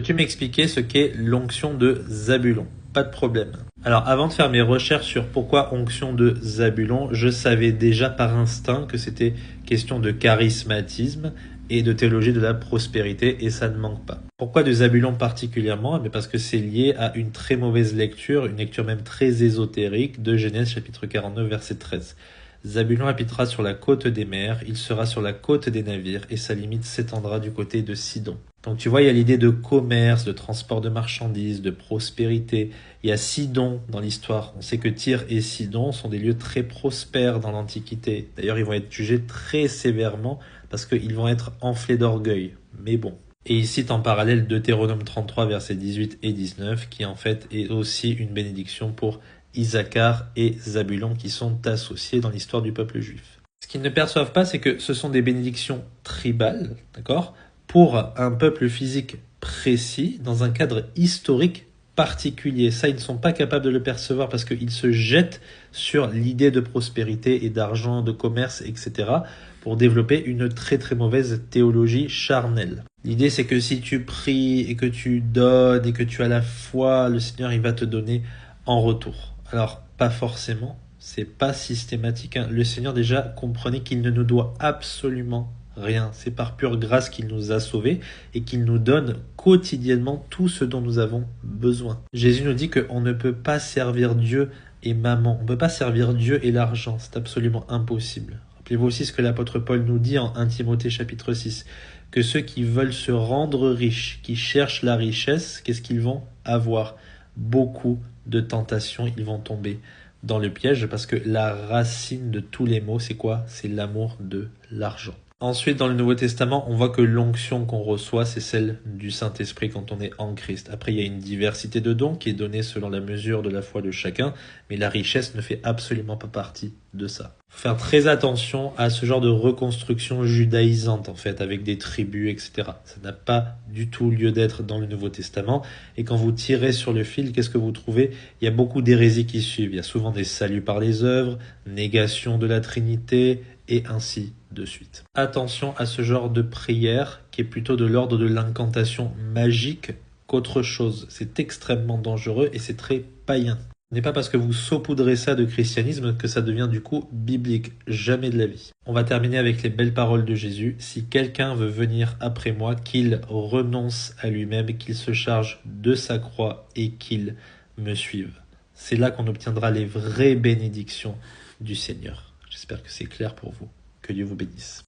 Peux-tu m'expliquer ce qu'est l'onction de Zabulon? Pas de problème. Alors, avant de faire mes recherches sur pourquoi onction de Zabulon, je savais déjà par instinct que c'était question de charismatisme et de théologie de la prospérité, et ça ne manque pas. Pourquoi de Zabulon particulièrement? Parce que c'est lié à une très mauvaise lecture, une lecture même très ésotérique de Genèse chapitre 49 verset 13. Zabulon habitera sur la côte des mers, il sera sur la côte des navires, et sa limite s'étendra du côté de Sidon. Donc tu vois, il y a l'idée de commerce, de transport de marchandises, de prospérité. Il y a Sidon dans l'histoire. On sait que Tyr et Sidon sont des lieux très prospères dans l'Antiquité. D'ailleurs, ils vont être jugés très sévèrement parce qu'ils vont être enflés d'orgueil. Mais bon. Et il cite en parallèle Deutéronome 33, versets 18 et 19, qui en fait est aussi une bénédiction pour Isaacar et Zabulon qui sont associés dans l'histoire du peuple juif. Ce qu'ils ne perçoivent pas, c'est que ce sont des bénédictions tribales, d'accord, pour un peuple physique précis, dans un cadre historique particulier. Ça, ils ne sont pas capables de le percevoir parce qu'ils se jettent sur l'idée de prospérité et d'argent, de commerce, etc., pour développer une très très mauvaise théologie charnelle. L'idée, c'est que si tu pries et que tu donnes et que tu as la foi, le Seigneur, il va te donner en retour. Alors, pas forcément, c'est pas systématique. Le Seigneur déjà comprenait qu'il ne nous doit absolument rien. C'est par pure grâce qu'il nous a sauvés et qu'il nous donne quotidiennement tout ce dont nous avons besoin. Jésus nous dit qu'on ne peut pas servir Dieu et maman. On ne peut pas servir Dieu et l'argent. C'est absolument impossible. Rappelez-vous aussi ce que l'apôtre Paul nous dit en 1 Timothée chapitre 6, que ceux qui veulent se rendre riches, qui cherchent la richesse, qu'est-ce qu'ils vont avoir? Beaucoup de tentations, ils vont tomber dans le piège parce que la racine de tous les maux, c'est quoi? C'est l'amour de l'argent. Ensuite, dans le Nouveau Testament, on voit que l'onction qu'on reçoit, c'est celle du Saint-Esprit quand on est en Christ. Après, il y a une diversité de dons qui est donnée selon la mesure de la foi de chacun, mais la richesse ne fait absolument pas partie de ça. Faut faire très attention à ce genre de reconstruction judaïsante, en fait, avec des tribus, etc. Ça n'a pas du tout lieu d'être dans le Nouveau Testament. Et quand vous tirez sur le fil, qu'est-ce que vous trouvez? Il y a beaucoup d'hérésies qui suivent. Il y a souvent des saluts par les œuvres, négation de la Trinité, et ainsi de suite. Attention à ce genre de prière qui est plutôt de l'ordre de l'incantation magique qu'autre chose. C'est extrêmement dangereux et c'est très païen. Ce n'est pas parce que vous saupoudrez ça de christianisme que ça devient du coup biblique. Jamais de la vie. On va terminer avec les belles paroles de Jésus. Si quelqu'un veut venir après moi, qu'il renonce à lui-même, qu'il se charge de sa croix et qu'il me suive. C'est là qu'on obtiendra les vraies bénédictions du Seigneur. J'espère que c'est clair pour vous. Que Dieu vous bénisse.